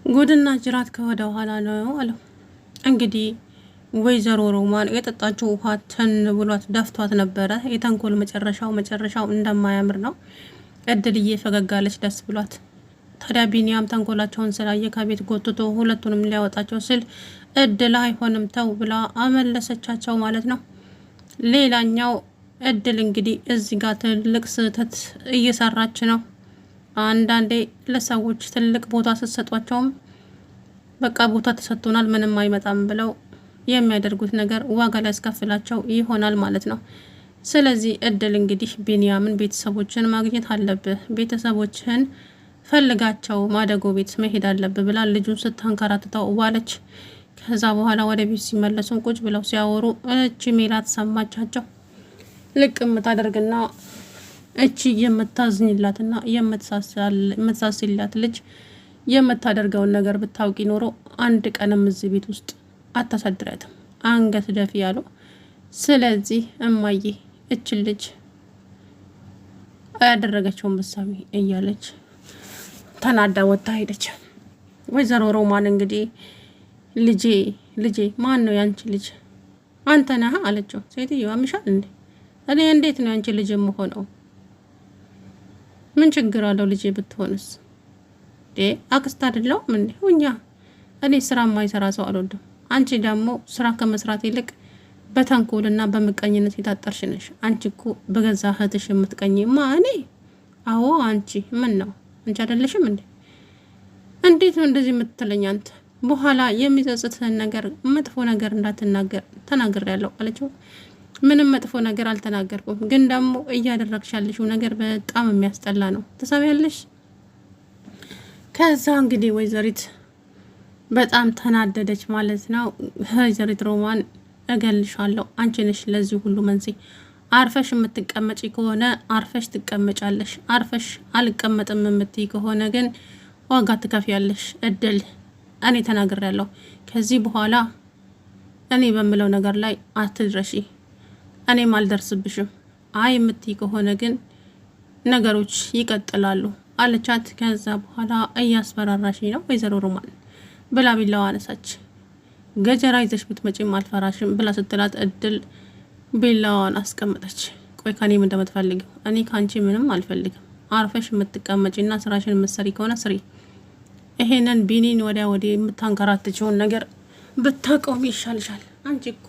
ጉድና ጅራት ከወደ ኋላ ነው አለው። እንግዲህ ወይዘሮ ሮማን የጠጣችው ውሃ ተን ብሏት ደፍቷት ነበረ። የተንኮል መጨረሻው እንደማያምር ነው። እድልዬ ፈገጋለች ደስ ብሏት። ታዲያ ቢኒያም ተንኮላቸውን ስላየ ከቤት ጎትቶ ሁለቱንም ሊያወጣቸው ሲል እድል አይሆንም ተው ብላ አመለሰቻቸው ማለት ነው። ሌላኛው እድል እንግዲህ እዚህ ጋር ትልቅ ስህተት እየሰራች ነው። አንዳንዴ ለሰዎች ትልቅ ቦታ ስትሰጧቸውም በቃ ቦታ ተሰጥቶናል ምንም አይመጣም ብለው የሚያደርጉት ነገር ዋጋ ሊያስከፍላቸው ይሆናል ማለት ነው። ስለዚህ እድል እንግዲህ ቢኒያምን ቤተሰቦችን ማግኘት አለብህ፣ ቤተሰቦችን ፈልጋቸው፣ ማደጎ ቤት መሄድ አለብህ ብላ ልጁን ስታንከራትተው ዋለች። ከዛ በኋላ ወደ ቤት ሲመለሱን ቁጭ ብለው ሲያወሩ እቺ ሜላት ሰማቻቸው። ልቅ የምታደርግና እቺ የምታዝኝላትና የምትሳስላት ልጅ የምታደርገውን ነገር ብታውቂ ኖሮ አንድ ቀንም እዚህ ቤት ውስጥ አታሳድራትም፣ አንገት ደፊ ያሉ። ስለዚህ እማዬ እች ልጅ ያደረገችውን ምሳሌ እያለች ተናዳ ወጣ ሄደች። ወይዘሮ ሮማን እንግዲህ ልጄ ማን ነው ያንቺ ልጅ? አንተ ነህ አለችው። ሴትዮ አምሻል እንዴ? እኔ እንዴት ነው ያንቺ ልጅ የምሆነው? ምን ችግር አለው ልጄ ብትሆንስ? አክስት አይደለሁም እንዴ? ሁኛ እኔ ስራ የማይሰራ ሰው አልወድም። አንቺ ደግሞ ስራ ከመስራት ይልቅ በተንኮልና በምቀኝነት የታጠርሽ ነሽ። አንቺ እኮ በገዛ እህትሽ የምትቀኝ እኔ? አዎ አንቺ ምን ነው አንቺ አይደለሽም እንዴ? እንዴት ነው እንደዚህ የምትለኝ አንተ? በኋላ የሚጸጽትህን ነገር መጥፎ ነገር እንዳትናገር ተናግሬያለሁ አለችው። ምንም መጥፎ ነገር አልተናገርኩም፣ ግን ደግሞ እያደረግሽ ያለሽው ነገር በጣም የሚያስጠላ ነው። ትሰሚያለሽ? ከዛ እንግዲህ ወይዘሪት በጣም ተናደደች ማለት ነው። ወይዘሪት ሮማን እገልሻለሁ፣ አንቺ ነሽ ለዚህ ሁሉ መንስኤ። አርፈሽ የምትቀመጪ ከሆነ አርፈሽ ትቀመጫለሽ፣ አርፈሽ አልቀመጥም የምትይ ከሆነ ግን ዋጋ ትከፍያለሽ። እድል እኔ ተናግሬያለሁ። ከዚህ በኋላ እኔ በምለው ነገር ላይ አትድረሺ፣ እኔም አልደርስብሽም። አይ የምትይ ከሆነ ግን ነገሮች ይቀጥላሉ አለቻት። ከዛ በኋላ እያስፈራራሽ ነው ወይዘሮ ሮማን ብላ ቢላዋ አነሳች። ገጀራ ይዘሽ ብትመጪም አልፈራሽም ብላ ስትላት እድል ቢላዋን አስቀመጠች። ቆይ ከኔ ምን እንደምትፈልጊው? እኔ ካንቺ ምንም አልፈልግም። አርፈሽ የምትቀመጪና ስራሽን የምትሰሪ ከሆነ ስሪ። ይሄንን ቢኒን ወዲያ ወዲህ የምታንከራትችውን ነገር ብታቆሚ ይሻልሻል። አንቺ እኮ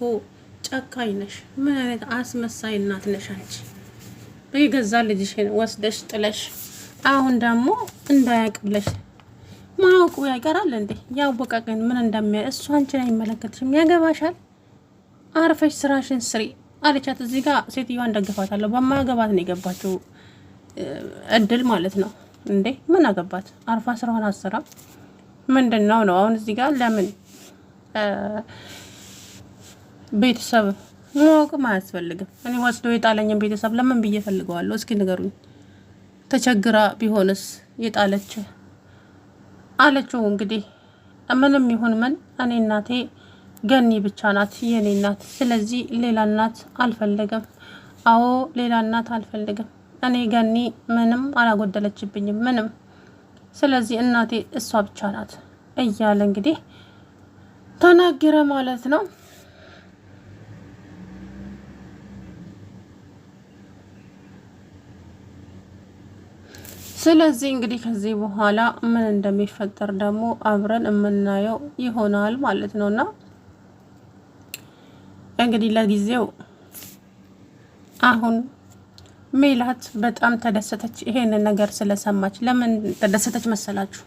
ጨካኝ ነሽ። ምን አይነት አስመሳይ እናት ነሽ አንቺ! በገዛ ልጅሽን ወስደሽ ጥለሽ አሁን ደግሞ እንዳያውቅ ብለሽ ማወቁ ያይቀራል እንዴ? ያወቀ ግን ምን እንደሚያ እሱ አንቺን አይመለከትሽም፣ ያገባሻል። አርፈሽ ስራሽን ስሪ አለቻት። እዚህ ጋር ሴትዮዋን ደግፋታለሁ። በማያገባት ነው የገባችው እድል ማለት ነው። እንዴ ምን አገባት? አርፋ ስራውን አሰራ ምንድነው ነው አሁን እዚህ ጋር ለምን ቤተሰብ ማወቅም አያስፈልግም። እኔ ወስዶ የጣለኝን ቤተሰብ ለምን ብዬ ፈልገዋለሁ? እስኪ ንገሩኝ። ተቸግራ ቢሆንስ የጣለች አለችው። እንግዲህ ምንም ይሁን ምን እኔ እናቴ ገኒ ብቻ ናት የኔ እናት። ስለዚህ ሌላ እናት አልፈልግም። አዎ ሌላ እናት አልፈልግም። እኔ ገኒ ምንም አላጎደለችብኝም ምንም። ስለዚህ እናቴ እሷ ብቻ ናት እያለ እንግዲህ ተናገረ ማለት ነው። ስለዚህ እንግዲህ ከዚህ በኋላ ምን እንደሚፈጠር ደግሞ አብረን የምናየው ይሆናል ማለት ነውና እንግዲህ ለጊዜው አሁን ሜላት በጣም ተደሰተች። ይሄንን ነገር ስለሰማች ለምን ተደሰተች መሰላችሁ?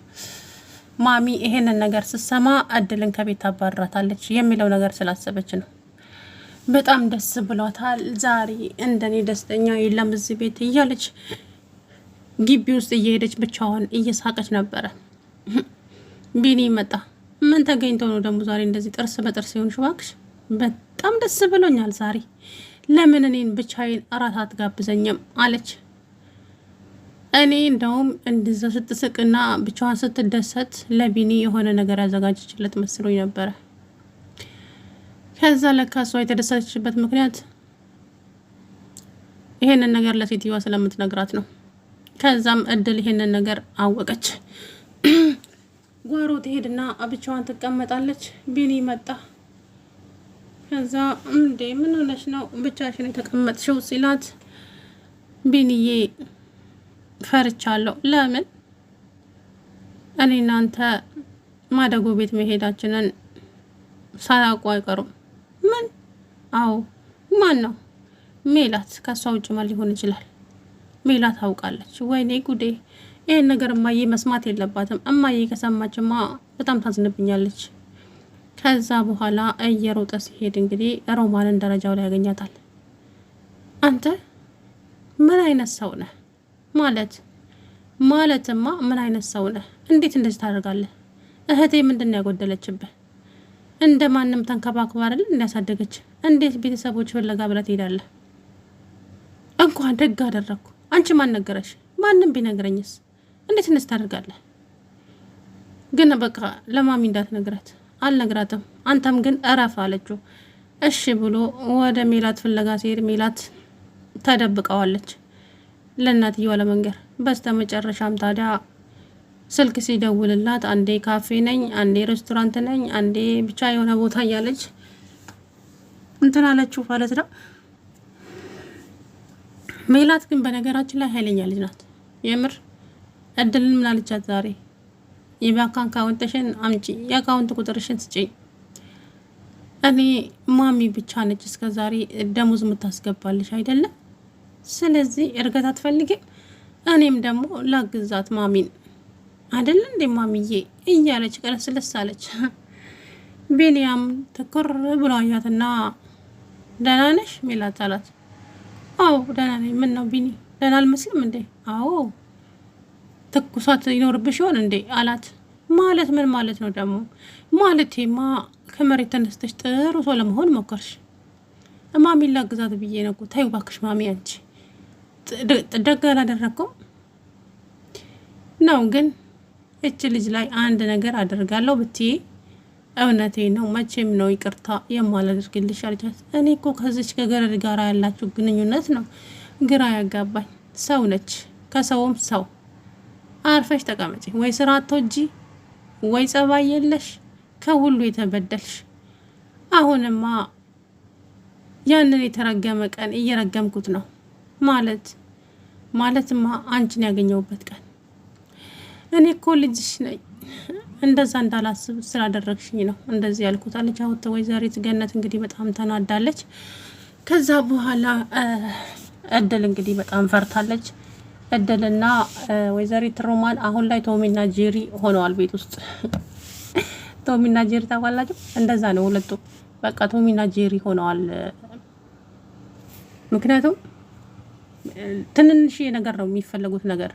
ማሚ ይሄንን ነገር ስትሰማ እድልን ከቤት አባራታለች የሚለው ነገር ስላሰበች ነው። በጣም ደስ ብሏታል። ዛሬ እንደኔ ደስተኛ የለም እዚህ ቤት እያለች ግቢ ውስጥ እየሄደች ብቻዋን እየሳቀች ነበረ። ቢኒ መጣ። ምን ተገኝቶ ነው ደግሞ ዛሬ እንደዚህ ጥርስ በጥርስ ይሆንሽ? እባክሽ በጣም ደስ ብሎኛል ዛሬ። ለምን እኔን ብቻዬን እራት አትጋብዘኝም አለች። እኔ እንደውም እንደዛ ስትስቅና ብቻዋን ስትደሰት ለቢኒ የሆነ ነገር ያዘጋጀችለት መስሎኝ ነበረ። ከዛ ለካ እሷ የተደሰተችበት ምክንያት ይሄንን ነገር ለሴትዮዋ ስለምትነግራት ነው። ከዛም እድል ይሄንን ነገር አወቀች። ጓሮ ትሄድና ብቻዋን ትቀመጣለች። ቢኒ መጣ። ከዛ እንዴ ምን ሆነሽ ነው ብቻሽን የተቀመጥሽው ሲላት፣ ቢኒዬ ፈርቻለሁ። ለምን? እኔ እናንተ ማደጎ ቤት መሄዳችንን ሳያውቁ አይቀሩም። ምን? አዎ። ማን ነው? ሜላት። ከሷ ውጭ ማን ሊሆን ይችላል? ሜላት ታውቃለች። ወይኔ ጉዴ! ይሄን ነገር እማዬ መስማት የለባትም። እማዬ ከሰማችማ በጣም ታዝንብኛለች። ከዛ በኋላ እየሮጠ ሲሄድ እንግዲህ ሮማንን ደረጃው ላይ ያገኛታል። አንተ ምን አይነት ሰው ነህ? ማለትማ ምን አይነት ሰው ነህ? እንዴት እንደዚህ ታደርጋለህ? እህቴ ምንድን ነው ያጎደለችብህ? እንደ ማንም ተንከባክባ አይደል እንዳሳደገች? እንዴት ቤተሰቦች ፍለጋ ብለህ ትሄዳለህ? እንኳን ደግ አደረግኩ። አንቺ ማን ነገረሽ? ማንም ቢነግረኝስ? እንዴት እንደዚህ ታደርጋለህ? ግን በቃ ለማሚ እንዳትነግራት። አልነግራትም። አንተም ግን እረፍ አለችው። እሺ ብሎ ወደ ሜላት ፍለጋ ሲሄድ ሜላት ተደብቀዋለች ለእናትየዋ ለመንገር። በስተ መጨረሻም ታዲያ ስልክ ሲደውልላት አንዴ ካፌ ነኝ፣ አንዴ ሬስቶራንት ነኝ፣ አንዴ ብቻ የሆነ ቦታ እያለች እንትን አለችው ማለት ነው። ሜላት ግን በነገራችን ላይ ኃይለኛ ልጅ ናት። የምር እድልን ምን አለቻት ዛሬ? የባንክ አካውንትሽን አምጪ፣ የአካውንት ቁጥርሽን ስጪኝ። እኔ ማሚ ብቻ ነች እስከ ዛሬ ደሞዝ የምታስገባልሽ አይደለም። ስለዚህ እርገት አትፈልጊም? እኔም ደግሞ ላግዛት ማሚን አይደለ እንዴ ማሚዬ እያለች ቀለስለስ አለች። ቢኒያም ትኩር ብሎ አያትና ደህና ነሽ ሜላት አላት። አዎ ደህና ነኝ። ምን ነው ቢኒ ደህና አልመስልም እንዴ? አዎ ትኩሳት ይኖርብሽ ይሆን እንዴ አላት። ማለት ምን ማለት ነው ደግሞ? ማለቴማ ከመሬት ተነስተሽ ጥሩ ሰው ለመሆን ሞከርሽ። ማሚን ላግዛት ብዬ ነው እኮ። ተይው እባክሽ ማሚ፣ አንቺ ደግ አላደረኩም ነው። ግን እች ልጅ ላይ አንድ ነገር አደርጋለሁ ብትይ እውነቴ ነው፣ መቼም ነው ይቅርታ የማላደርግልሽ አለቻት። እኔ እኮ ከዚች ከገረድ ጋር ያላችሁ ግንኙነት ነው ግራ ያጋባኝ። ሰው ነች፣ ከሰውም ሰው። አርፈሽ ተቀመጪ። ወይ ስራ አትወጂ፣ ወይ ጸባይ የለሽ፣ ከሁሉ የተበደልሽ። አሁንማ ያንን የተረገመ ቀን እየረገምኩት ነው። ማለትማ አንቺን ያገኘሁበት ቀን። እኔ እኮ ልጅሽ ነኝ፣ እንደዛ እንዳላስብ ስላደረግሽኝ ነው እንደዚህ ያልኩት አለች። አውጥ ወይዘሪት ገነት እንግዲህ በጣም ተናዳለች። ከዛ በኋላ እድል እንግዲህ በጣም ፈርታለች። እድልና ወይዘሪት ሮማን አሁን ላይ ቶሚና ጄሪ ሆነዋል ቤት ውስጥ። ቶሚና ጄሪ ታውቃላችሁ? እንደዛ ነው ሁለቱ። በቃ ቶሚና ጄሪ ሆነዋል። ምክንያቱም ትንንሽ ነገር ነው የሚፈለጉት ነገር።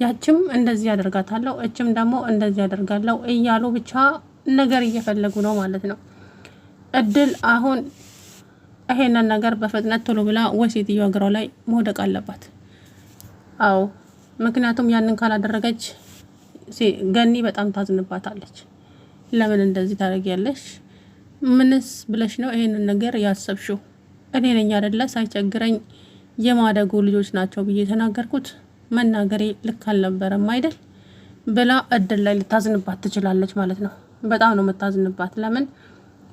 ያችም እንደዚህ ያደርጋታለሁ፣ እችም ደግሞ እንደዚህ ያደርጋለሁ እያሉ ብቻ ነገር እየፈለጉ ነው ማለት ነው። እድል አሁን ይሄንን ነገር በፍጥነት ቶሎ ብላ ወሴትየዋ እግሯ ላይ መውደቅ አለባት። አዎ ምክንያቱም ያንን ካላደረገች ገኒ በጣም ታዝንባታለች። ለምን እንደዚህ ታደርጊያለሽ? ምንስ ብለሽ ነው ይሄንን ነገር ያሰብሽው? እኔ ነኝ አይደለ ሳይቸግረኝ የማደጎ ልጆች ናቸው ብዬ ተናገርኩት። መናገሬ ልክ አልነበረም አይደል ብላ እድል ላይ ልታዝንባት ትችላለች ማለት ነው። በጣም ነው የምታዝንባት። ለምን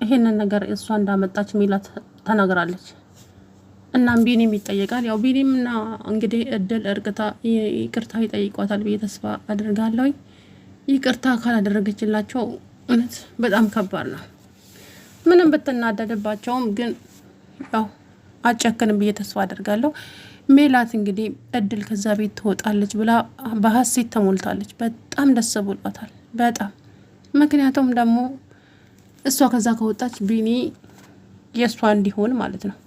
ይሄንን ነገር እሷ እንዳመጣች ሜላት ተናግራለች። እናም ቢኒም ይጠየቃል። ያው ቢኒምና እንግዲህ እድል ይቅርታ ይጠይቋታል ብዬ ተስፋ አድርጋለሁ። ይቅርታ ካላደረገችላቸው እውነት በጣም ከባድ ነው። ምንም ብትናደድባቸውም ግን ያው አጨክንም ብዬ ተስፋ አድርጋለሁ። ሜላት እንግዲህ እድል ከዛ ቤት ትወጣለች ብላ በሀሴት ተሞልታለች። በጣም ደስ ብሏታል። በጣም ምክንያቱም ደግሞ እሷ ከዛ ከወጣች ቢኒ የእሷ እንዲሆን ማለት ነው።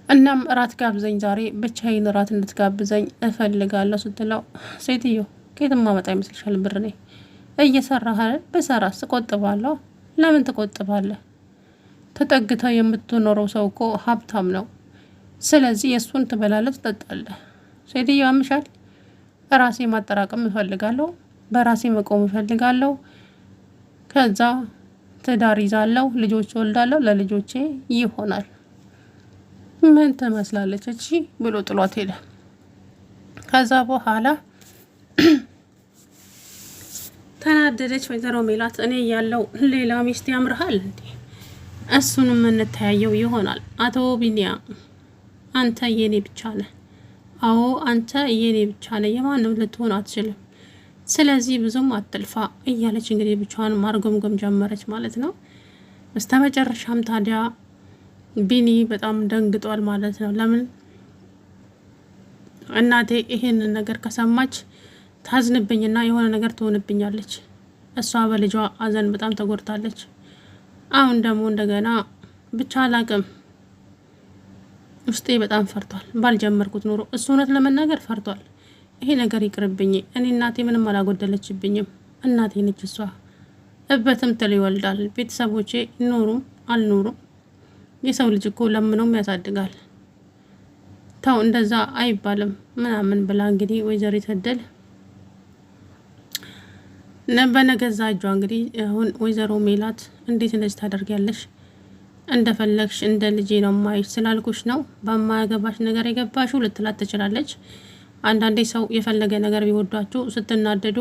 እናም እራት ጋብዘኝ ዛሬ ብቻዬን እራት እንድትጋብዘኝ እፈልጋለሁ ስትለው፣ ሴትዮ ከየትም ማመጣ ይመስልሻል ብር? እኔ እየሰራህ በሰራስ እቆጥባለሁ። ለምን ትቆጥባለህ? ተጠግታ የምትኖረው ሰው እኮ ሀብታም ነው። ስለዚህ የእሱን ትበላለህ፣ ትጠጣለህ። ሴትዮ ያምሻል። ራሴ ማጠራቀም እፈልጋለሁ፣ በራሴ መቆም እፈልጋለሁ። ከዛ ትዳር ይዛለሁ፣ ልጆች ወልዳለሁ፣ ለልጆቼ ይሆናል። ምን ትመስላለች እቺ ብሎ ጥሏት ሄደ። ከዛ በኋላ ተናደደች ወይዘሮ ሜላት። እኔ ያለው ሌላ ሚስት ያምርሃል እንዴ? እሱንም እንተያየው ይሆናል። አቶ ቢኒያም አንተ የኔ ብቻ ነህ። አዎ አንተ የኔ ብቻ ነህ፣ የማንም ልትሆን አትችልም። ስለዚህ ብዙም አትልፋ እያለች እንግዲህ ብቻዋን ማርገምገም ጀመረች ማለት ነው። በስተመጨረሻም ታዲያ ቢኒ በጣም ደንግጧል ማለት ነው። ለምን እናቴ ይሄንን ነገር ከሰማች ታዝንብኝና የሆነ ነገር ትሆንብኛለች። እሷ በልጇ አዘን በጣም ተጎድታለች። አሁን ደግሞ እንደገና ብቻ አላቅም፣ ውስጤ በጣም ፈርቷል። ባልጀመርኩት ኑሮ እሱ እውነት ለመናገር ፈርቷል። ይሄ ነገር ይቅርብኝ። እኔ እናቴ ምንም አላጎደለችብኝም። እናቴ ነች እሷ። እበትም ትል ይወልዳል። ቤተሰቦቼ ኖሩም አልኖሩም የሰው ልጅ እኮ ለምኖም ያሳድጋል። ተው እንደዛ አይባልም ምናምን ብላ እንግዲህ ወይዘሪት እድል በነገዛ እጇ እንግዲህ አሁን ወይዘሮ ሜላት እንዴት እንደዚህ ታደርጊያለሽ? እንደፈለግሽ እንደ ልጄ ነው ማይሽ ስላልኩሽ ነው በማያገባሽ ነገር የገባሽው ልትላት ትችላለች። አንዳንዴ ሰው የፈለገ ነገር ቢወዷችሁ ስትናደዱ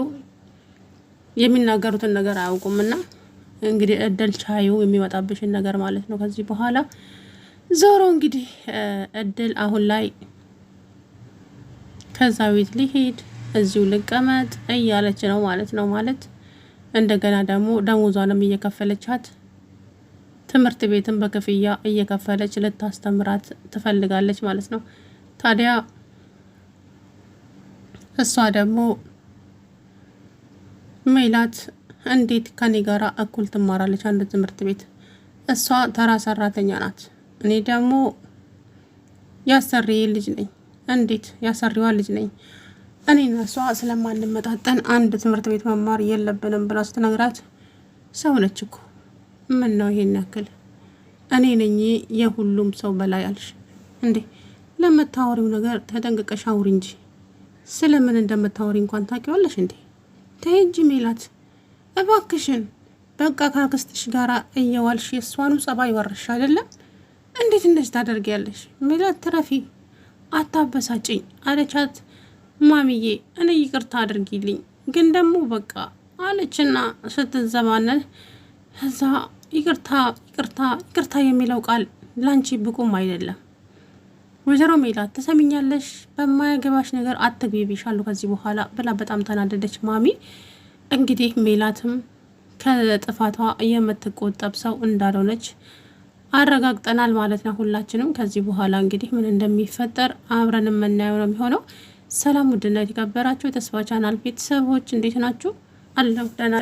የሚናገሩትን ነገር አያውቁምና እንግዲህ እድል ቻዩ የሚመጣብሽን ነገር ማለት ነው። ከዚህ በኋላ ዞሮ እንግዲህ እድል አሁን ላይ ከዛ ቤት ሊሄድ እዚሁ ልቀመጥ እያለች ነው ማለት ነው። ማለት እንደገና ደግሞ ደሞዟንም እየከፈለቻት ትምህርት ቤትን በክፍያ እየከፈለች ልታስተምራት ትፈልጋለች ማለት ነው። ታዲያ እሷ ደግሞ ሜላት እንዴት ከኔ ጋራ እኩል ትማራለች አንድ ትምህርት ቤት? እሷ ተራ ሰራተኛ ናት፣ እኔ ደግሞ ያሰሪዬ ልጅ ነኝ። እንዴት ያሰሪዋ ልጅ ነኝ? እኔና እሷ ስለማንመጣጠን አንድ ትምህርት ቤት መማር የለብንም ብላ ስትነግራት ሰው ነች እኮ ምን ነው ይሄን ያክል? እኔ ነኝ የሁሉም ሰው በላይ አልሽ እንዴ? ለምታወሪው ነገር ተጠንቅቀሽ አውሪ እንጂ ስለምን እንደምታወሪ እንኳን ታውቂዋለሽ እንዴ? ተይ እንጂ ሜላት እባክሽን። በቃ ካክስትሽ ጋራ እየዋልሽ የእሷኑ ጸባይ ወርሽ አይደለም? እንዴት እንደዚህ ታደርጊያለሽ? ሜላት ትረፊ፣ አታበሳጭኝ አለቻት። ማሚዬ እኔ ይቅርታ አድርጊልኝ ግን ደግሞ በቃ አለችና ስትዘባነን እዛ ይቅርታ ይቅርታ ይቅርታ የሚለው ቃል ላንቺ ብቁም አይደለም። ወይዘሮ ሜላት ተሰሚኛለሽ፣ በማያገባሽ ነገር አትግቢ ብሻለሁ ከዚህ በኋላ ብላ በጣም ተናደደች ማሚ። እንግዲህ ሜላትም ከጥፋቷ የምትቆጠብ ሰው እንዳልሆነች አረጋግጠናል ማለት ነው ሁላችንም። ከዚህ በኋላ እንግዲህ ምን እንደሚፈጠር አብረን የምናየው ነው የሚሆነው። ሰላም ውድና የተከበራችሁ የተስፋ ቻናል ቤተሰቦች እንዴት ናችሁ? አለሁ ደህና